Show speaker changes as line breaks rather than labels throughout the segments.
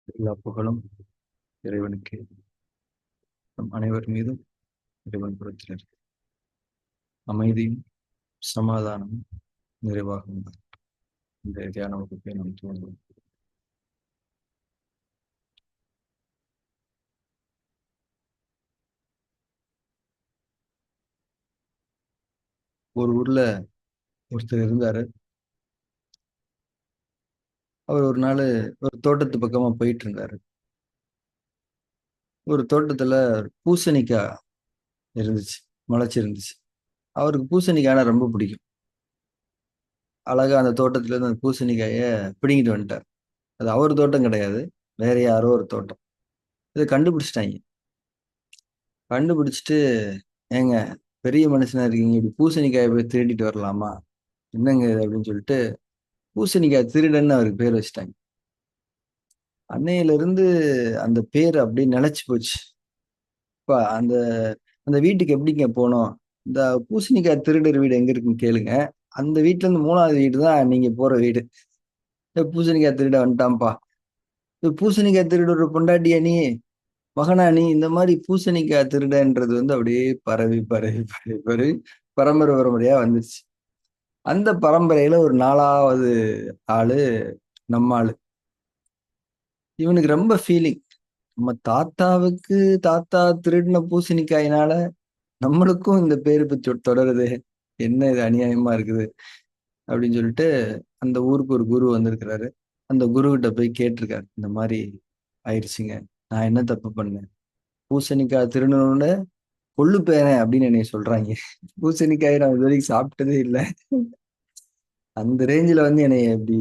எல்லா புகழும் இறைவனுக்கு. நம் அனைவர் மீதும் இறைவன் புறத்தினர் அமைதியும் சமாதானமும் நிறைவாக உண்டாகும். இந்த தியான வகுப்பை நாம் துவங்குவோம். ஒரு ஊர்ல ஒருத்தர் இருந்தாரு. அவர் ஒரு நாள் ஒரு தோட்டத்து பக்கமா போயிட்டு இருந்தாரு. ஒரு தோட்டத்துல பூசணிக்காய் இருந்துச்சு, முளைச்சிருந்துச்சு. அவருக்கு பூசணிக்காய்னா ரொம்ப பிடிக்கும். அழகா அந்த தோட்டத்துல இருந்து அந்த பூசணிக்காய பிடுங்கிட்டு வந்துட்டார். அது அவர் தோட்டம் கிடையாது, வேற யாரோ ஒரு தோட்டம். இதை கண்டுபிடிச்சிட்டாங்க. கண்டுபிடிச்சிட்டு, ஏங்க, பெரிய மனுஷனா இருக்கீங்க, இப்படி பூசணிக்காயை போய் திருடிட்டு வரலாமா, என்னங்க இது அப்படின்னு சொல்லிட்டு பூசணிக்காய் திருடன்னு அவருக்கு பேர் வச்சுட்டாங்க. அன்னையில இருந்து அந்த பேர் அப்படியே நிலைச்சு போச்சு. இப்ப அந்த அந்த வீட்டுக்கு எப்படிங்க போனோம்? இந்த பூசணிக்காய் திருடர் வீடு எங்க இருக்குன்னு கேளுங்க. அந்த வீட்டுல இருந்து 3வது வீடு தான் நீங்க போற வீடு. பூசணிக்காய் திருட வந்துட்டான்ப்பா, பூசணிக்காய் திருடுற பொண்டாட்டியா நீ, மகனா நீ, இந்த மாதிரி பூசணிக்காய் திருடன்றது வந்து அப்படியே பரவி பரவி பரவி பரவி பரம்பரை பரம்பரையா வந்துருச்சு. அந்த பரம்பரையில ஒரு 4வது ஆளு நம்ம ஆளு. இவனுக்கு ரொம்ப ஃபீலிங். நம்ம தாத்தாவுக்கு தாத்தா திருடின பூசணிக்காயினால நம்மளுக்கும் இந்த பேரு தொடருது. என்ன இது அநியாயமா இருக்குது அப்படின்னு சொல்லிட்டு அந்த ஊருக்கு ஒரு குரு வந்திருக்கிறாரு. அந்த குரு கிட்ட போய் கேட்டிருக்காரு, இந்த மாதிரி ஆயிடுச்சுங்க, நான் என்ன தப்பு பண்ணேன்? பூசணிக்காய் திருடணும்னு கொள்ளு பேரன் அப்படின்னு என்னை சொல்றாங்க. பூசணிக்காய் நான் இது வரைக்கும் சாப்பிட்டதே இல்லை. அந்த ரேஞ்சில வந்து என்னை எப்படி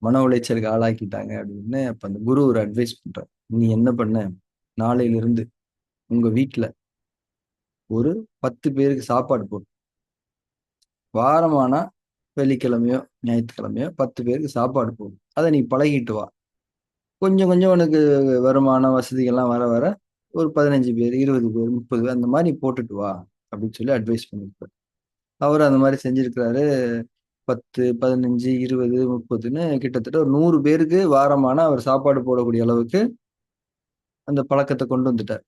மன உளைச்சலுக்கு ஆளாக்கிட்டாங்க அப்படின்னு. அப்ப அந்த குரு ஒரு அட்வைஸ் பண்றாரு. நீ என்ன பண்ண, நாளையில இருந்து உங்க வீட்டுல ஒரு 10 பேருக்கு சாப்பாடு போடு. வாரமானா வெள்ளிக்கிழமையோ ஞாயிற்றுக்கிழமையோ 10 பேருக்கு சாப்பாடு போடு. அதை நீ பழகிட்டு வா. கொஞ்சம் கொஞ்சம் உனக்கு வருமான வசதிகள்லாம் வர வர ஒரு 15 பேர், 20 பேர், 30 பேர் அந்த மாதிரி நீ போட்டுட்டு வா அப்படின்னு சொல்லி அட்வைஸ் பண்ணியிருப்பாரு. அவர் அந்த மாதிரி செஞ்சிருக்கிறாரு. 10, 15, 20, 30ன்னு கிட்டத்தட்ட ஒரு 100 பேருக்கு வாரமான அவர் சாப்பாடு போடக்கூடிய அளவுக்கு அந்த பழக்கத்தை கொண்டு வந்துட்டார்.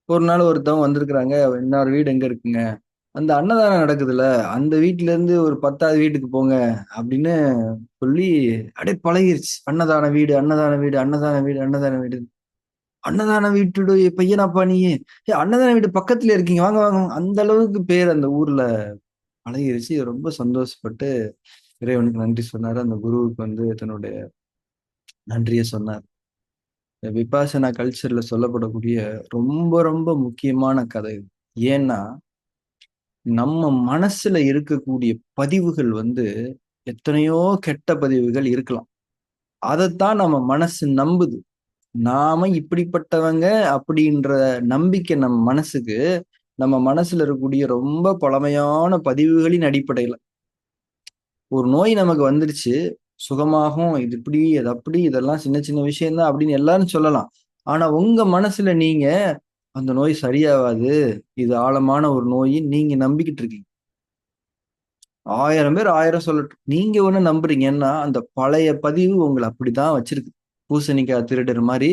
ஒரு நாள் ஒருத்தவங்க வந்திருக்கிறாங்க, இன்னொரு வீடு எங்க இருக்குங்க, அந்த அன்னதானம் நடக்குதுல்ல, அந்த வீட்டுல இருந்து ஒரு 10வது வீட்டுக்கு போங்க அப்படின்னு சொல்லி அப்படியே பழகிருச்சு. அன்னதான வீடு, அன்னதான வீடு, அன்னதான வீடு, அன்னதான வீடு. அன்னதான வீட்டுடைய பையனாப்பா நீ? அன்னதான வீடு பக்கத்துல இருக்கீங்க, வாங்க வாங்க. அந்த அளவுக்கு பேர் அந்த ஊர்ல பழகிருச்சு. ரொம்ப சந்தோஷப்பட்டு இறைவனுக்கு நன்றி சொன்னாரு. அந்த குருவுக்கு வந்து தன்னுடைய நன்றியை சொன்னார். விபாசனா கல்ச்சர்ல சொல்லப்படக்கூடிய ரொம்ப ரொம்ப முக்கியமான கதை இது. ஏன்னா, நம்ம மனசுல இருக்கக்கூடிய பதிவுகள் வந்து எத்தனையோ கெட்ட பதிவுகள் இருக்கலாம். அதைத்தான் நம்ம மனசு நம்புது. நாம இப்படிப்பட்டவங்க அப்படின்ற நம்பிக்கை நம்ம மனசுக்கு, நம்ம மனசுல இருக்கக்கூடிய ரொம்ப பழமையான பதிவுகளின் அடிப்படையில ஒரு நோய் நமக்கு வந்துருச்சு, சுகமாகும். இது இப்படி, அது அப்படி, இதெல்லாம் சின்ன சின்ன விஷயம் தான் அப்படின்னு எல்லாரும் சொல்லலாம். ஆனா உங்க மனசுல நீங்க அந்த நோய் சரியாவாது, இது ஆழமான ஒரு நோயின்னு நீங்க நம்பிக்கிட்டு இருக்கீங்க. 1000 பேர் 1000 சொல்லட்டும். நீங்க ஒண்ணு நம்புறீங்கன்னா, அந்த பழைய பதிவு உங்கள அப்படித்தான் வச்சிருக்கு. பூசணிக்காய் திருடர் மாரி,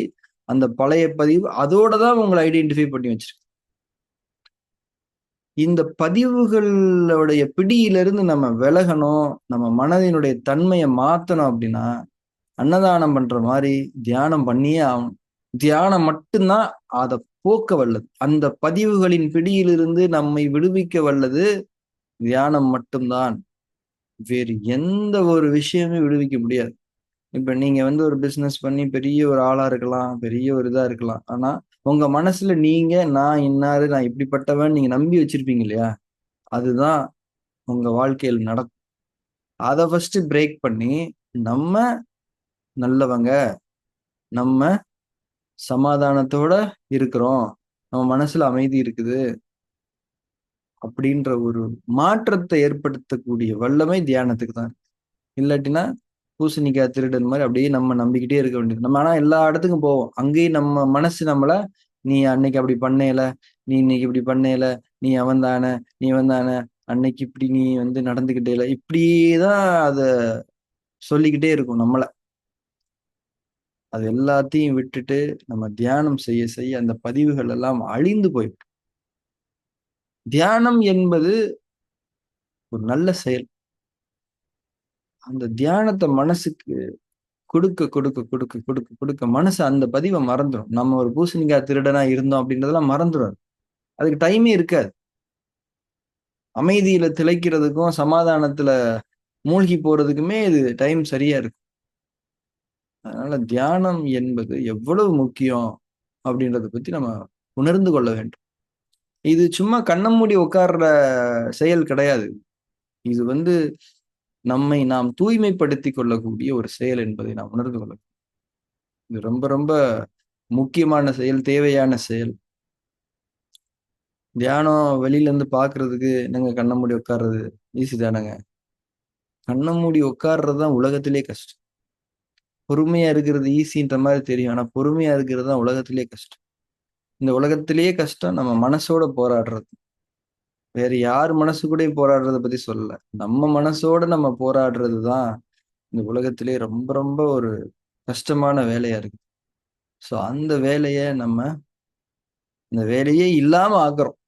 அந்த பழைய பதிவு அதோட தான் உங்கள ஐடென்டிஃபை பண்ணி வச்சிருக்கு. இந்த பதிவுகளுடைய பிடியிலிருந்து நம்ம விலகணும், நம்ம மனதினுடைய தன்மைய மாத்தணும் அப்படின்னா, அன்னதானம் பண்ற மாரி தியானம் பண்ணியே ஆகணும். தியானம் மட்டும் தான் அத போக்க வல்லது. அந்த பதிவுகளின் பிடியிலிருந்து நம்மை விடுவிக்க வல்லது தியானம் மட்டும் தான். வேறு எந்த ஒரு விஷயமே விடுவிக்க முடியாது. இப்ப நீங்க வந்து ஒரு பிசினஸ் பண்ணி பெரிய ஒரு ஆளா இருக்கலாம், பெரிய ஒரு இதா இருக்கலாம். ஆனா, உங்க மனசுல நீங்க, நான் இன்னாரு, நான் இப்படிப்பட்டவன் நீங்க நம்பி வச்சிருப்பீங்க இல்லையா? அதுதான் உங்க வாழ்க்கையில நடக்கும். அத ஃபர்ஸ்ட் பிரேக் பண்ணி, நம்ம நல்லவங்க, நம்ம சமாதானத்தோட இருக்கிறோம், நம்ம மனசுல அமைதி இருக்குது அப்படின்ற ஒரு மாற்றத்தை ஏற்படுத்தக்கூடிய வல்லமை தியானத்துக்கு தான். இல்லாட்டினா பூசணிக்காய் திருடன் மாதிரி அப்படியே நம்ம நம்பிக்கிட்டே இருக்க வேண்டியது. நம்ம ஆனா எல்லா இடத்துக்கும் போவோம். அங்கேயும் நம்ம மனசு நம்மள, நீ அன்னைக்கு அப்படி பண்ணேல, நீ இன்னைக்கு இப்படி பண்ணேல, நீ அவன் தானே, நீ இவன் தானே, அன்னைக்கு இப்படி நீ வந்து நடந்துகிட்டேல, இப்படியே தான் அத சொல்லிக்கிட்டே இருக்கும் நம்மள. அது எல்லாத்தையும் விட்டுட்டு நம்ம தியானம் செய்ய செய்ய அந்த பதிவுகள் எல்லாம் அழிந்து போய்விடும். தியானம் என்பது ஒரு நல்ல செயல். அந்த தியானத்தை மனசுக்கு கொடுக்க கொடுக்க கொடுக்க கொடுக்க கொடுக்க மனசு அந்த பதிவை மறந்துடும். நம்ம ஒரு பூசணிக்காய் திருடனா இருந்தோம் அப்படின்றதெல்லாம் மறந்துடும். அதுக்கு டைமே இருக்காது. அமைதியில திளைக்கிறதுக்கும் சமாதானத்துல மூழ்கி போறதுக்குமே இது டைம் சரியா இருக்கு. அதனால தியானம் என்பது எவ்வளவு முக்கியம் அப்படின்றத பத்தி நம்ம உணர்ந்து கொள்ள வேண்டும். இது சும்மா கண்ண மூடி உட்கார்ற செயல் கிடையாது. இது வந்து நம்மை நாம் தூய்மைப்படுத்திக் கொள்ளக்கூடிய ஒரு செயல் என்பதை நாம் உணர்ந்து கொள்ள வேண்டும். இது ரொம்ப ரொம்ப முக்கியமான செயல், தேவையான செயல். தியானம் வெளியில இருந்து பார்க்கிறதுக்கு என்னங்க கண்ண மூடி உட்கார்றது ஈஸி தானங்க. கண்ண மூடி உட்கார்றது தான் உலகத்திலே கஷ்டம். பொறுமையா இருக்கிறது ஈஸின்ற மாதிரி தெரியும். ஆனா பொறுமையா இருக்கிறது தான் உலகத்திலேயே கஷ்டம். இந்த உலகத்திலேயே கஷ்டம் நம்ம மனசோட போராடுறது. வேற யார் மனசு கூடயும் போராடுறத பத்தி சொல்லல. நம்ம மனசோட நம்ம போராடுறது தான் இந்த உலகத்திலேயே ரொம்ப ரொம்ப ஒரு கஷ்டமான வேலையா இருக்கு. ஸோ அந்த வேலைய நம்ம இந்த வேலையே இல்லாம ஆக்குறோம்.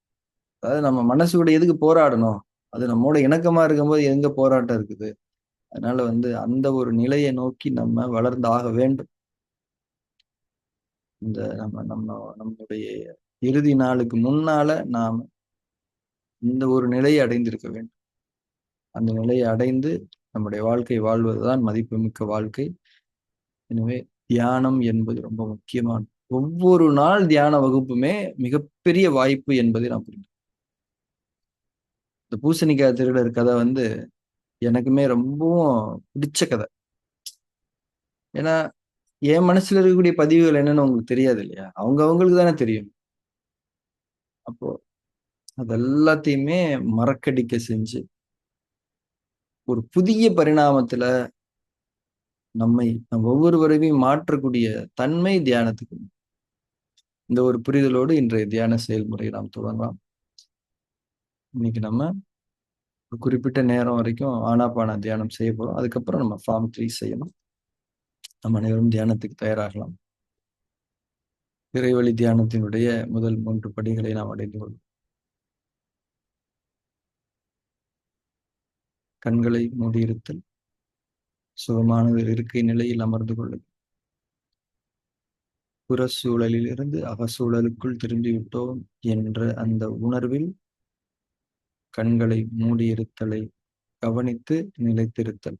அதாவது நம்ம மனசு கூட எதுக்கு போராடணும்? அது நம்மோட இணக்கமா இருக்கும்போது எங்க போராட்டம் இருக்குது? அதனால வந்து அந்த ஒரு நிலையை நோக்கி நம்ம வளர்ந்தாக வேண்டும். இந்த நம்முடைய இறுதி நாளுக்கு முன்னால நாம் இந்த ஒரு நிலையை அடைந்திருக்க வேண்டும். அந்த நிலையை அடைந்து நம்முடைய வாழ்க்கை வாழ்வதுதான் மதிப்புமிக்க வாழ்க்கை. எனவே தியானம் என்பது ரொம்ப முக்கியமான ஒவ்வொரு நாள் தியான வகுப்புமே மிகப்பெரிய வாய்ப்பு என்பதை நான் புரிந்து இந்த பூசணிக்காய் திருடர் கதை வந்து எனக்குமே ரொம்பவும் பிடிச்ச கதை. ஏன்னா என் மனசுல இருக்கக்கூடிய பதிவுகள் என்னன்னு உங்களுக்கு தெரியாது இல்லையா? அவங்களுக்கு தானே தெரியும். அப்போ அது எல்லாத்தையுமே மறக்கடிக்க செஞ்சு ஒரு புதிய பரிணாமத்துல நம் ஒவ்வொருவரையும் மாற்றக்கூடிய தன்மை தியானத்துக்கு உண்டு. இந்த ஒரு புரிதலோடு இன்றைய தியான செயல்முறையை நாம் தொடங்கலாம். இன்னைக்கு நம்ம ஒரு குறிப்பிட்ட நேரம் வரைக்கும் ஆனாபான தியானம் செய்ய போறோம். அதுக்கப்புறம் நம்ம ஃபார்ம் 3 செய்யணும். நம்ம அனைவரும் தியானத்துக்கு தயாராகலாம். இறைவழி தியானத்தினுடைய முதல் 3 படிகளை நாம் அடைந்து கொள்வோம். கண்களை மூடியிருத்தல், சுகமான ஒரு இருக்கை நிலையில் அமர்ந்து கொள்ளுங்கள். புற சூழலில் இருந்து அகசூழலுக்குள் திரும்பிவிட்டோம் என்ற அந்த உணர்வில் கண்களை மூடியிருத்தலை கவனித்து நிலைத்திருத்தல்.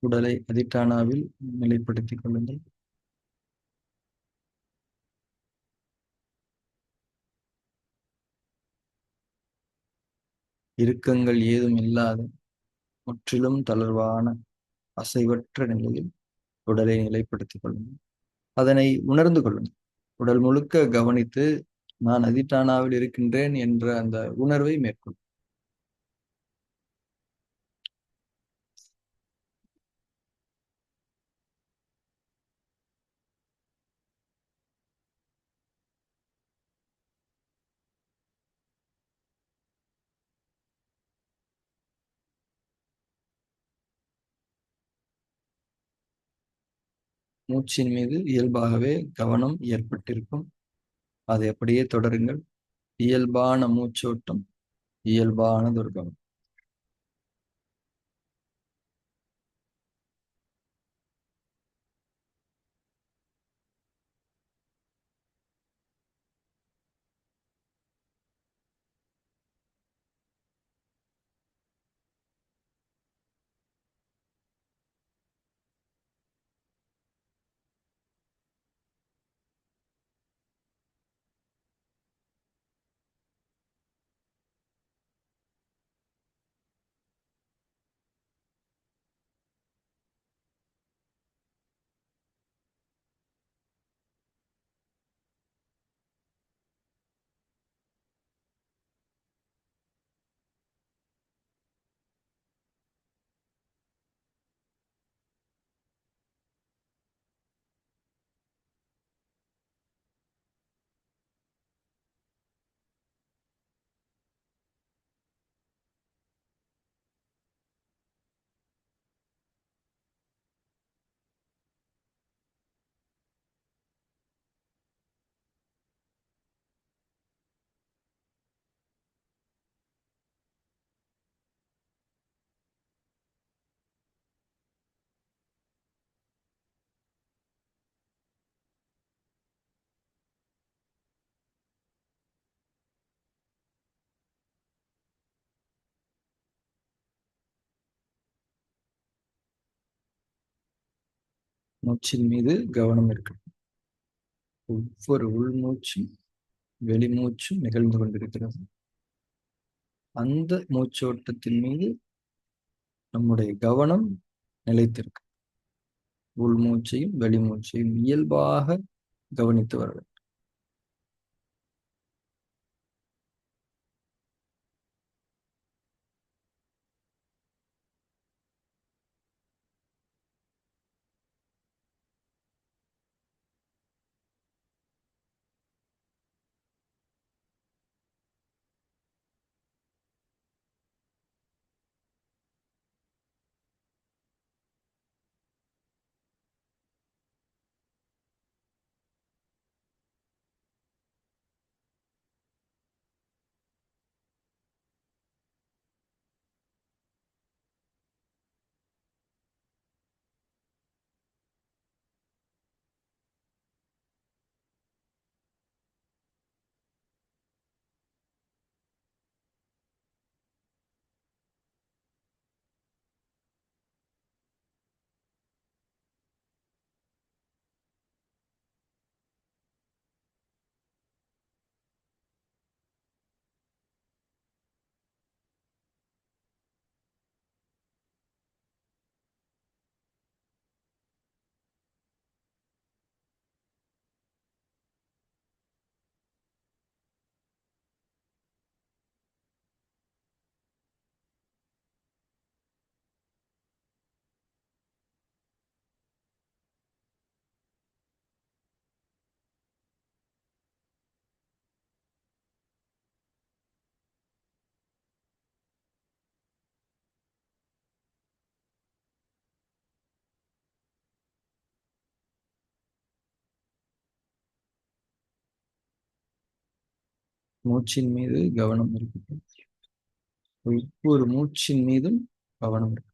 உடலை அதிட்டானாவில் நிலைப்படுத்திக் கொள்ளுங்கள். இறுக்கங்கள் ஏதும் இல்லாத முற்றிலும் தளர்வான அசைவற்ற நிலையில் உடலை நிலைப்படுத்திக் கொள்ளுங்கள். அதனை உணர்ந்து கொள்ளுங்கள். உடல் முழுக்க கவனித்து நான் அதிட்டானாவில் இருக்கின்றேன் என்ற அந்த உணர்வை மேற்கொள்ளும். மூச்சின் மீது இயல்பாகவே கவனம் ஏற்பட்டிருக்கும். அதை அப்படியே தொடருங்கள். இயல்பான மூச்சோட்டம், இயல்பான துர்கம். மூச்சின் மீது கவனம் இருக்கட்டும். ஒவ்வொரு உள்மூச்சும் வெளிமூச்சும் நிகழ்ந்து கொண்டிருக்கிறது. அந்த மூச்சோட்டத்தின் மீது நம்முடைய கவனம் நிலைத்திருக்கு. உள்மூச்சையும் வெளிமூச்சையும் இயல்பாக கவனித்து வர வேண்டும். மூச்சின் மீது கவனம் இருக்கட்டும். ஒவ்வொரு மூச்சின் மீதும் கவனம் இருக்கட்டும்.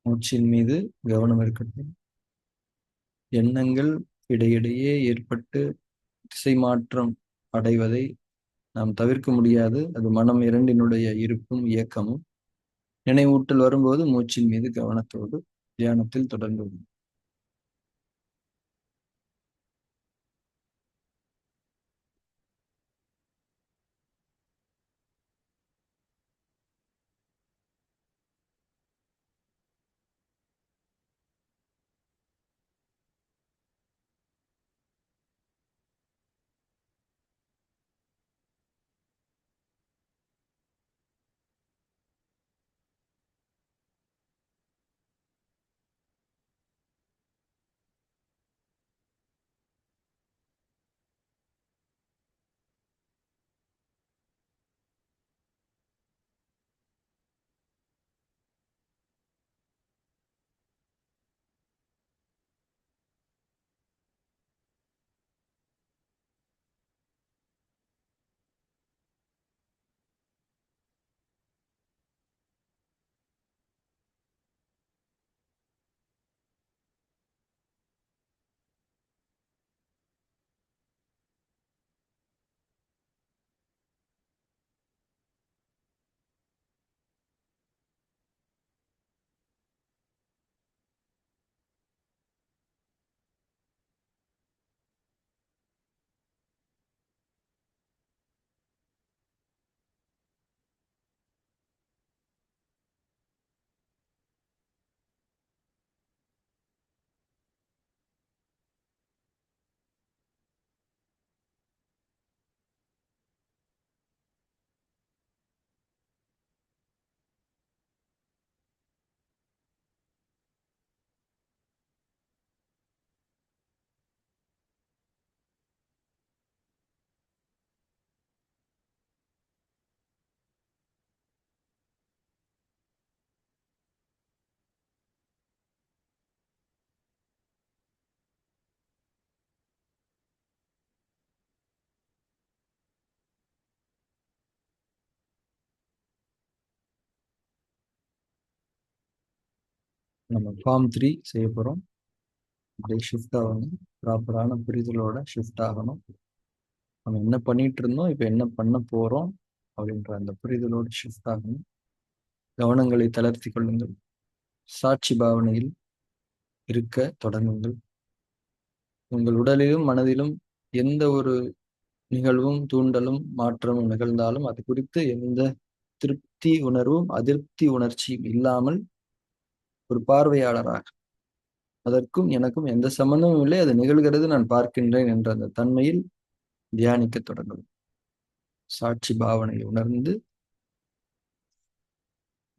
மூச்சின் மீது கவனம் இருக்கட்டும். எண்ணங்கள் இடையிடையே ஏற்பட்டு திசை மாற்றம் அடைவதை நாம் தவிர்க்க முடியாது. அது மனம் இரண்டினுடைய இருப்பும் இயக்கமும். நினைவூட்டல் வரும்போது மூச்சின் மீது கவனத்தோடு தியானத்தில் தொடர்ந்து நம்ம ஃபார்ம் 3 செய்ய போகிறோம். அப்படியே ஷிஃப்ட் ஆகணும். ப்ராப்பரான புரிதலோட ஷிஃப்ட் ஆகணும். நம்ம என்ன பண்ணிட்டு இருந்தோம், இப்போ என்ன பண்ண போகிறோம் அப்படின்ற அந்த புரிதலோடு ஷிஃப்ட் ஆகணும். கவனங்களை தளர்த்தி கொள்ளுங்கள். சாட்சி பாவனையில் இருக்க தொடங்குங்கள். உங்கள் உடலிலும் மனதிலும் எந்த ஒரு நிகழ்வும் தூண்டலும் மாற்றமும் நிகழ்ந்தாலும் அது குறித்து எந்த திருப்தி உணர்வும் அதிருப்தி உணர்ச்சியும் இல்லாமல் ஒரு பார்வையாளராக, அதற்கும் எனக்கும் எந்த சம்பந்தமும் இல்லை, அது நிகழ்கிறது, நான் பார்க்கின்றேன் என்ற அந்த தன்மையில் தியானிக்க தொடங்கும். சாட்சி பாவனை உணர்ந்து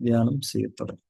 தியானம் செய்ய தொடங்கும்.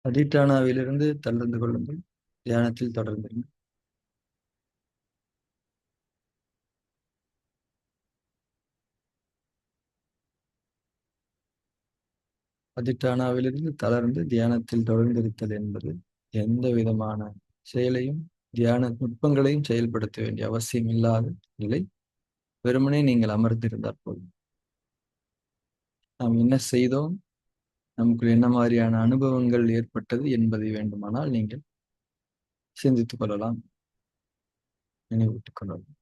அதிட்டானாவிலிருந்து தளர்ந்து கொள்ளுங்கள். தியானத்தில் தொடர்ந்திருங்கள். அதிட்டானாவிலிருந்து தளர்ந்து தியானத்தில் தொடர்ந்திருத்தல் என்பது எந்த விதமான செயலையும் தியான நுட்பங்களையும் செயல்படுத்த வேண்டிய அவசியம் இல்லாத நிலை. வெறுமனே நீங்கள் அமர்ந்திருந்தால் போதும். நாம் என்ன செய்தோம், நமக்கு என்ன மாதிரியான அனுபவங்கள் ஏற்பட்டது என்பதை வேண்டுமானால் நீங்கள் சிந்தித்துக் கொள்ளலாம், நினைவூட்டிக் கொள்ளலாம்.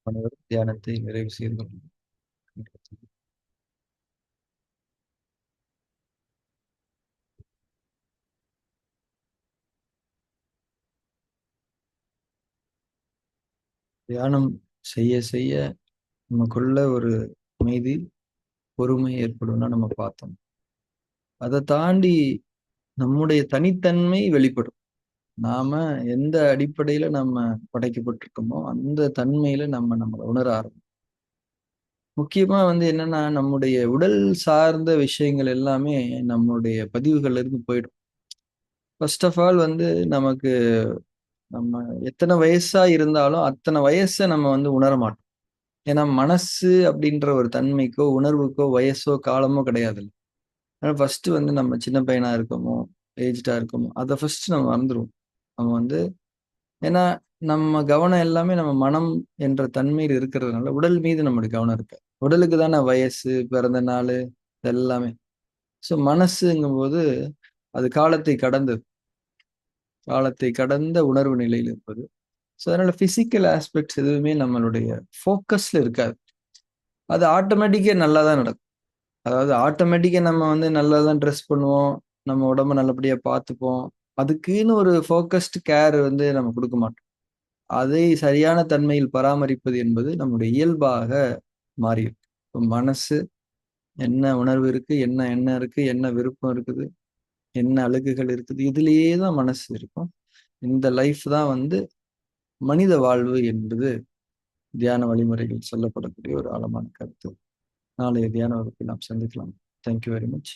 அனைவரும் தியானத்தை நிறைவு செய்து கொள்ளுங்கள். தியானம் செய்ய செய்ய நமக்குள்ள ஒரு அமைதி, பொறுமை ஏற்படும்னா நம்ம பார்த்தோம். அதை தாண்டி நம்முடைய தனித்தன்மை வெளிப்படும். நாம எந்த அடிப்படையில நம்ம படைக்கப்பட்டிருக்கோமோ அந்த தன்மையில நம்மளை உணர ஆரம்பிக்கும். முக்கியமா என்னன்னா, நம்முடைய உடல் சார்ந்த விஷயங்கள் எல்லாமே நம்முடைய பதிவுகள்ல இருந்து போயிடும். ஃபர்ஸ்ட் ஆஃப் ஆல் நமக்கு நம்ம எத்தனை வயசா இருந்தாலும் அத்தனை வயசை நம்ம உணர மாட்டோம். ஏன்னா மனசு அப்படின்ற ஒரு தன்மைக்கோ உணர்வுக்கோ வயசோ காலமோ கிடையாது. ஆனா ஃபர்ஸ்ட் நம்ம சின்ன பையனா இருக்கோமோ, ஏஜ்டா இருக்கோமோ, அதை ஃபர்ஸ்ட் நம்ம மறந்துடுவோம். நம்ம ஏன்னா நம்ம கவனம் எல்லாமே நம்ம மனம் என்ற தன்மையில் இருக்கிறதுனால உடல் மீது நம்மளுடைய கவனம் இருக்கு. உடலுக்கு தானே வயசு, பிறந்த நாள் எல்லாமே. ஸோ மனசுங்கும்போது அது காலத்தை கடந்த உணர்வு நிலையில் இருப்பது. ஸோ அதனால பிசிக்கல் ஆஸ்பெக்ட்ஸ் எதுவுமே நம்மளுடைய ஃபோக்கஸ்ல இருக்காது. அது ஆட்டோமேட்டிக்கா நல்லா தான் நடக்கும். அதாவது ஆட்டோமேட்டிக்கா நம்ம நல்லா தான் ட்ரெஸ் பண்ணுவோம். நம்ம உடம்ப நல்லபடியா பார்த்துப்போம். அதுக்குன்னு ஒரு ஃபோக்கஸ்டு கேர் நம்ம கொடுக்க மாட்டோம். அதை சரியான தன்மையில் பராமரிப்பது என்பது நம்முடைய இயல்பாக மாறிடும். இப்ப மனசு என்ன உணர்வு இருக்கு, என்ன எண்ணம் இருக்கு, என்ன விருப்பம் இருக்குது, என்ன அழுகுகள் இருக்குது, இதுலயே தான் மனசு இருக்கும். இந்த லைஃப் தான் மனித வாழ்வு என்பது தியான வழிமுறைகள் சொல்லப்படக்கூடிய ஒரு ஆழமான கருத்து. நாளைய தியான வகுப்பில் நாம் சந்திக்கலாம். Thank you very much.